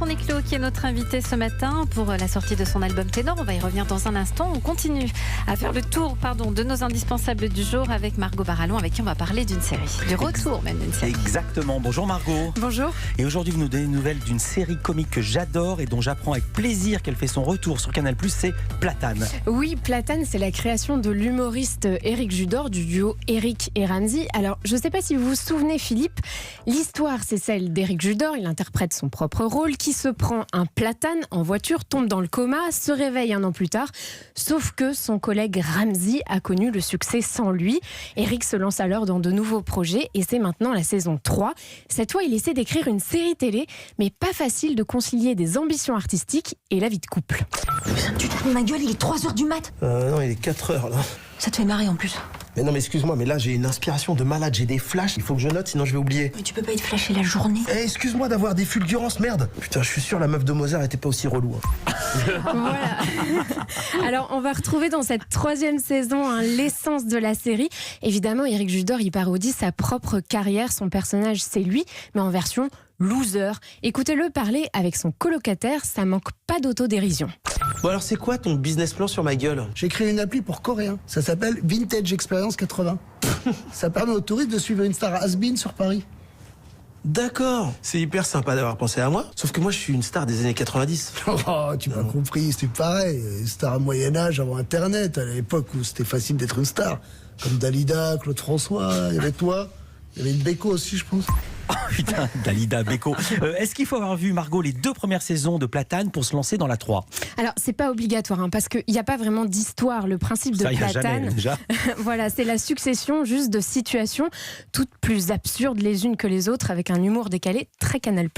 Bertrand Niclot qui est notre invité ce matin pour la sortie de son album Ténor. On va y revenir dans un instant. On continue à faire le tour de nos indispensables du jour avec Margot Barallon, avec qui on va parler d'une série. Du retour même d'une série. Exactement. Bonjour Margot. Bonjour. Et aujourd'hui vous nous donnez une nouvelle d'une série comique que j'adore et dont j'apprends avec plaisir qu'elle fait son retour sur Canal+, c'est Platane. Oui, Platane, c'est la création de l'humoriste Éric Judor du duo Éric et Ramzy. Alors, je ne sais pas si vous vous souvenez, Philippe, l'histoire c'est celle d'Éric Judor, il interprète son propre rôle, qui se prend un platane en voiture, tombe dans le coma, se réveille un an plus tard, sauf que son collègue Ramzy a connu le succès sans lui. Éric se lance alors dans de nouveaux projets et c'est maintenant la saison 3. Cette fois, il essaie d'écrire une série télé, mais pas facile de concilier des ambitions artistiques et la vie de couple. Tu te fous de ma gueule, il est 3h du mat. Non, il est 4h là. Ça te fait marrer en plus. Mais non, mais excuse-moi, mais là j'ai une inspiration de malade, j'ai des flashs, il faut que je note, sinon je vais oublier. Mais tu peux pas être flashé la journée. Excuse-moi d'avoir des fulgurances, merde. Putain, je suis sûr la meuf de Mozart était pas aussi relou. Voilà. Alors, on va retrouver dans cette 3e saison l'essence de la série. Évidemment, Éric Judor, il parodie sa propre carrière. Son personnage, c'est lui, mais en version loser. Écoutez-le parler avec son colocataire, ça manque pas d'autodérision. Bon alors c'est quoi ton business plan sur ma gueule? J'ai créé une appli pour coréens. Ça s'appelle Vintage Experience 80. Ça permet aux touristes de suivre une star has-been sur Paris. D'accord, c'est hyper sympa d'avoir pensé à moi. Sauf que moi je suis une star des années 90. Oh, tu m'as compris, c'est pareil. Une star Moyen-Âge avant Internet, à l'époque où c'était facile d'être une star. Comme Dalida, Claude François, il y avait toi. Il y avait une Beko aussi, je pense. Oh putain, Dalida, Beko. Est-ce qu'il faut avoir vu, Margot, les 2 premières saisons de Platane pour se lancer dans la 3? Alors, c'est pas obligatoire, parce qu'il n'y a pas vraiment d'histoire. Le principe de Ça, Platane, jamais, déjà. voilà, c'est la succession juste de situations toutes plus absurdes les unes que les autres, avec un humour décalé très Canal+.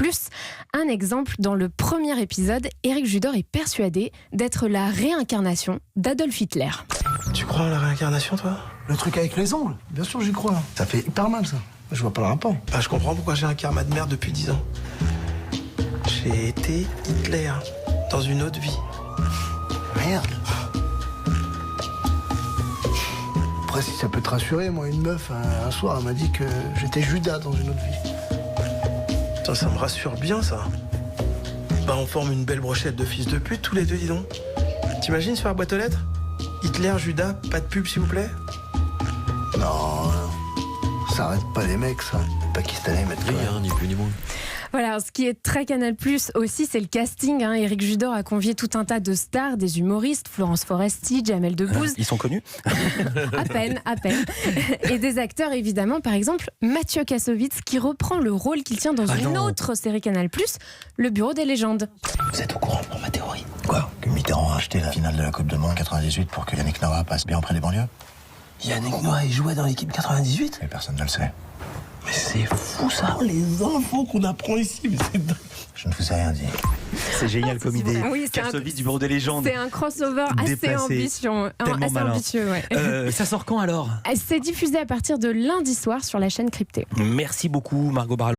Un exemple, dans le premier épisode, Éric Judor est persuadé d'être la réincarnation d'Adolf Hitler. Tu crois en la réincarnation, toi? Le truc avec les ongles, bien sûr j'y crois. Ça fait hyper mal ça. Je vois pas le rapport. Bah je comprends pourquoi j'ai un karma de merde depuis 10 ans. J'ai été Hitler dans une autre vie. Merde. Après si ça peut te rassurer, moi une meuf un soir elle m'a dit que j'étais Judas dans une autre vie. Putain, ça me rassure bien ça. Bah on forme une belle brochette de fils de pute tous les deux, dis donc. T'imagines sur la boîte aux lettres? Hitler, Judas, pas de pub s'il vous plaît? Non, ça arrête pas les mecs ça. Pakistanais mettent rien. Ni plus ni moins. Voilà, alors, ce qui est très Canal+ aussi, c'est le casting. Éric Judor a convié tout un tas de stars, des humoristes, Florence Foresti, Jamel Debbouze. Ils sont connus? À peine. Et des acteurs, évidemment, par exemple, Mathieu Kassovitz, qui reprend le rôle qu'il tient dans une autre série Canal+, Le Bureau des légendes. Vous êtes au courant pour ma théorie? Quoi? Que Mitterrand a acheté la finale de la Coupe du Monde 98 pour que Yannick Noah passe bien auprès des banlieues? Yannick Noah, il jouait dans l'équipe 98? Mais personne ne le sait. Mais c'est fou ça, les infos qu'on apprend ici, mais c'est dingue. Je ne vous ai rien dit. C'est génial comme idée. Ah oui, Kassovitz du Bureau des légendes. C'est un crossover assez Déplacé. Tellement malin. ambitieux. Ouais. Ça sort quand alors? C'est diffusé à partir de lundi soir sur la chaîne Cryptée. Merci beaucoup Margot Barallon.